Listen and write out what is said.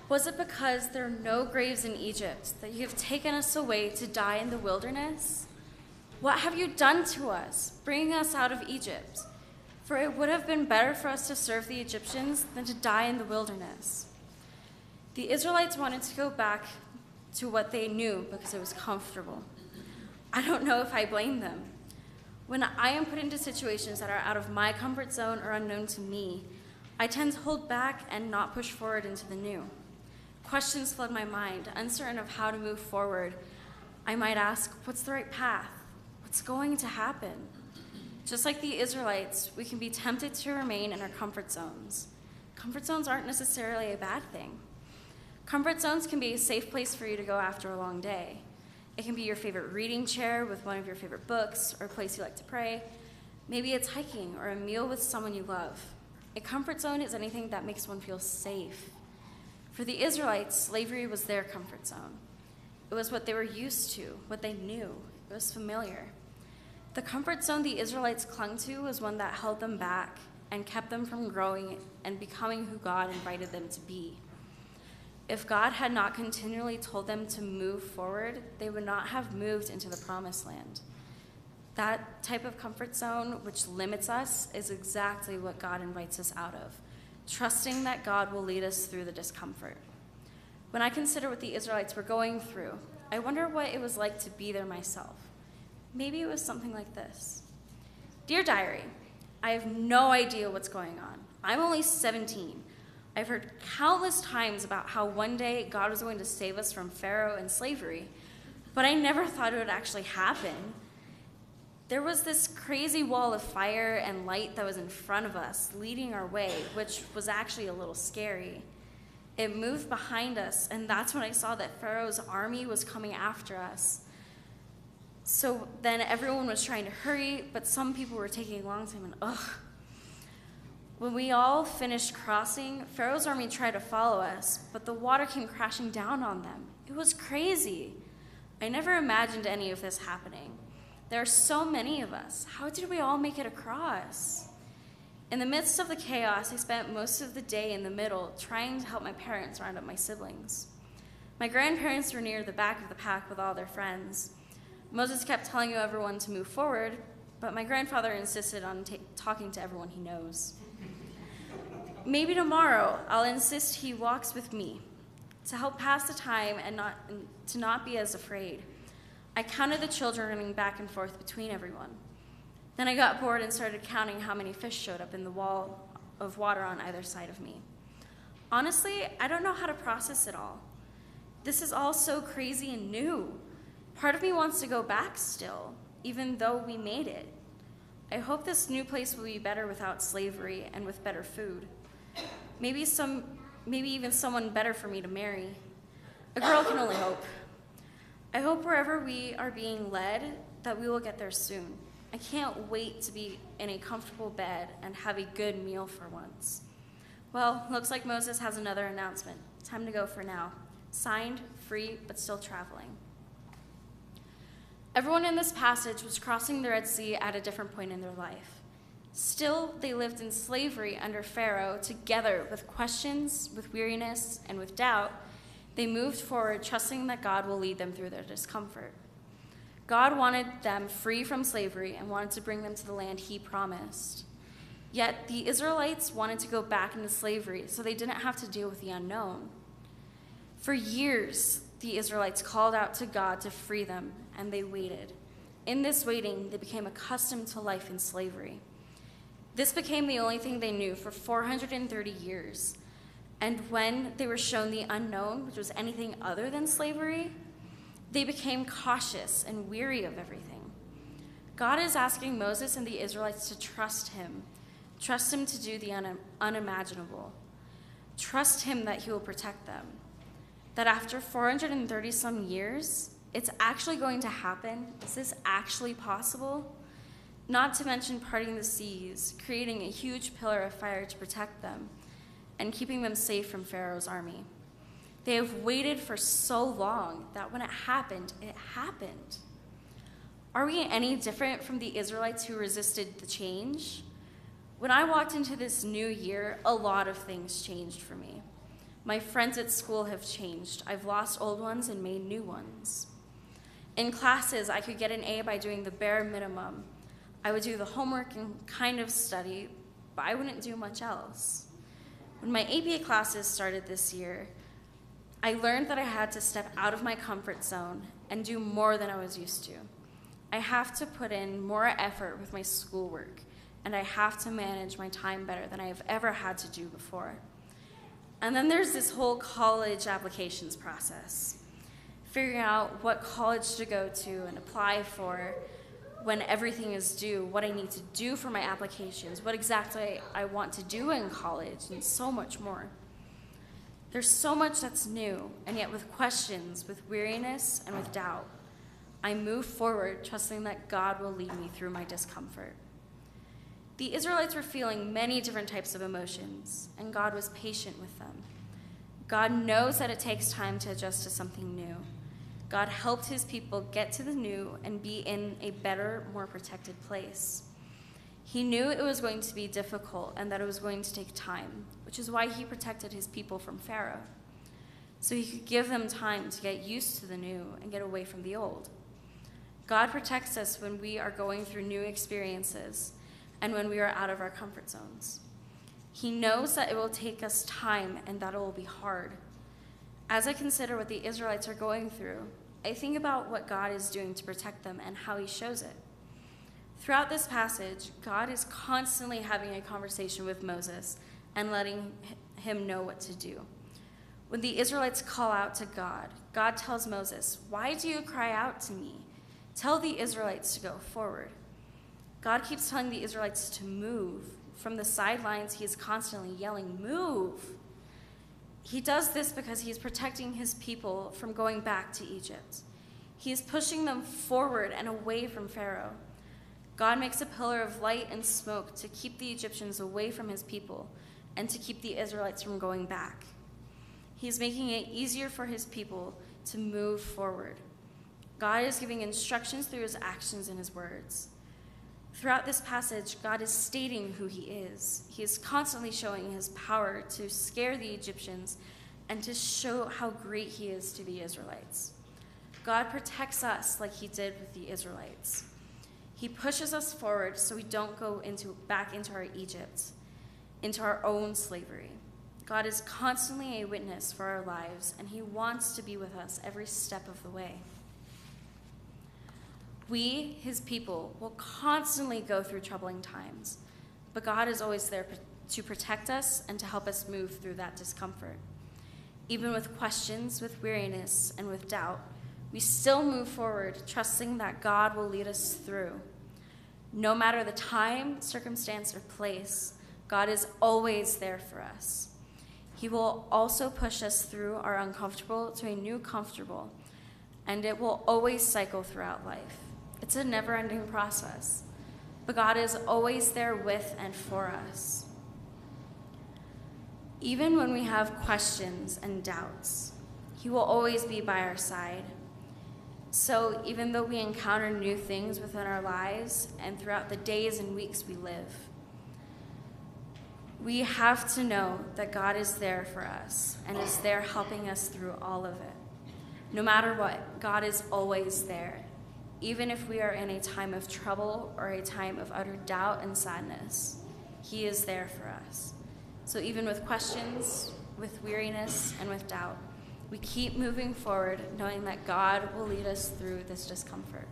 Was it because there are no graves in Egypt that you have taken us away to die in the wilderness? What have you done to us, bringing us out of Egypt? For it would have been better for us to serve the Egyptians than to die in the wilderness. The Israelites wanted to go back to what they knew because it was comfortable. I don't know if I blame them. When I am put into situations that are out of my comfort zone or unknown to me, I tend to hold back and not push forward into the new. Questions flood my mind, uncertain of how to move forward. I might ask, what's the right path? What's going to happen? Just like the Israelites, we can be tempted to remain in our comfort zones. Comfort zones aren't necessarily a bad thing. Comfort zones can be a safe place for you to go after a long day. It can be your favorite reading chair with one of your favorite books or a place you like to pray. Maybe it's hiking or a meal with someone you love. A comfort zone is anything that makes one feel safe. For the Israelites, slavery was their comfort zone. It was what they were used to, what they knew. It was familiar. The comfort zone the Israelites clung to was one that held them back and kept them from growing and becoming who God invited them to be. If God had not continually told them to move forward, they would not have moved into the promised land. That type of comfort zone, which limits us, is exactly what God invites us out of, trusting that God will lead us through the discomfort. When I consider what the Israelites were going through, I wonder what it was like to be there myself. Maybe it was something like this. Dear Diary, I have no idea what's going on. I'm only 17. I've heard countless times about how one day God was going to save us from Pharaoh and slavery, but I never thought it would actually happen. There was this crazy wall of fire and light that was in front of us, leading our way, which was actually a little scary. It moved behind us, and that's when I saw that Pharaoh's army was coming after us. So then everyone was trying to hurry, but some people were taking a long time, and ugh. When we all finished crossing, Pharaoh's army tried to follow us, but the water came crashing down on them. It was crazy. I never imagined any of this happening. There are so many of us. How did we all make it across? In the midst of the chaos, I spent most of the day in the middle trying to help my parents round up my siblings. My grandparents were near the back of the pack with all their friends. Moses kept telling everyone to move forward, but my grandfather insisted on talking to everyone he knows. Maybe tomorrow I'll insist he walks with me to help pass the time and to not be as afraid. I counted the children running back and forth between everyone. Then I got bored and started counting how many fish showed up in the wall of water on either side of me. Honestly, I don't know how to process it all. This is all so crazy and new. Part of me wants to go back still, even though we made it. I hope this new place will be better without slavery and with better food. Maybe even someone better for me to marry. A girl can only hope. I hope wherever we are being led that we will get there soon. I can't wait to be in a comfortable bed and have a good meal for once. Well, looks like Moses has another announcement. Time to go for now. Signed, free, but still traveling. Everyone in this passage was crossing the Red Sea at a different point in their life. Still, they lived in slavery under Pharaoh together with questions, with weariness, and with doubt. They moved forward, trusting that God will lead them through their discomfort. God wanted them free from slavery and wanted to bring them to the land he promised. Yet the Israelites wanted to go back into slavery so they didn't have to deal with the unknown. For years, the Israelites called out to God to free them, and they waited. In this waiting, they became accustomed to life in slavery. This became the only thing they knew for 430 years. And when they were shown the unknown, which was anything other than slavery, they became cautious and weary of everything. God is asking Moses and the Israelites to trust him to do the unimaginable. Trust him that he will protect them. That after 430 some years, it's actually going to happen. Is this actually possible? Not to mention parting the seas, creating a huge pillar of fire to protect them, and keeping them safe from Pharaoh's army. They have waited for so long that when it happened, it happened. Are we any different from the Israelites who resisted the change? When I walked into this new year, a lot of things changed for me. My friends at school have changed. I've lost old ones and made new ones. In classes, I could get an A by doing the bare minimum. I would do the homework and kind of study, but I wouldn't do much else. When my APA classes started this year, I learned that I had to step out of my comfort zone and do more than I was used to. I have to put in more effort with my schoolwork, and I have to manage my time better than I have ever had to do before. And then there's this whole college applications process, figuring out what college to go to and apply for when everything is due, what I need to do for my applications, what exactly I want to do in college, and so much more. There's so much that's new, and yet with questions, with weariness, and with doubt, I move forward trusting that God will lead me through my discomfort. The Israelites were feeling many different types of emotions, and God was patient with them. God knows that it takes time to adjust to something new. God helped his people get to the new and be in a better, more protected place. He knew it was going to be difficult and that it was going to take time, which is why he protected his people from Pharaoh, so he could give them time to get used to the new and get away from the old. God protects us when we are going through new experiences and when we are out of our comfort zones. He knows that it will take us time and that it will be hard. As I consider what the Israelites are going through, I think about what God is doing to protect them and how he shows it. Throughout this passage, God is constantly having a conversation with Moses and letting him know what to do. When the Israelites call out to God, God tells Moses, "Why do you cry out to me? Tell the Israelites to go forward." God keeps telling the Israelites to move. From the sidelines, he is constantly yelling, "Move!" He does this because he is protecting his people from going back to Egypt. He is pushing them forward and away from Pharaoh. God makes a pillar of light and smoke to keep the Egyptians away from his people and to keep the Israelites from going back. He is making it easier for his people to move forward. God is giving instructions through his actions and his words. Throughout this passage, God is stating who he is. He is constantly showing his power to scare the Egyptians and to show how great he is to the Israelites. God protects us like he did with the Israelites. He pushes us forward so we don't go back into our Egypt, into our own slavery. God is constantly a witness for our lives, and he wants to be with us every step of the way. We, his people, will constantly go through troubling times, but God is always there to protect us and to help us move through that discomfort. Even with questions, with weariness, and with doubt, we still move forward, trusting that God will lead us through. No matter the time, circumstance, or place, God is always there for us. He will also push us through our uncomfortable to a new comfortable, and it will always cycle throughout life. It's a never-ending process, but God is always there with and for us. Even when we have questions and doubts, he will always be by our side. So even though we encounter new things within our lives and throughout the days and weeks we live, we have to know that God is there for us and is there helping us through all of it. No matter what, God is always there. Even if we are in a time of trouble or a time of utter doubt and sadness, he is there for us. So even with questions, with weariness, and with doubt, we keep moving forward knowing that God will lead us through this discomfort.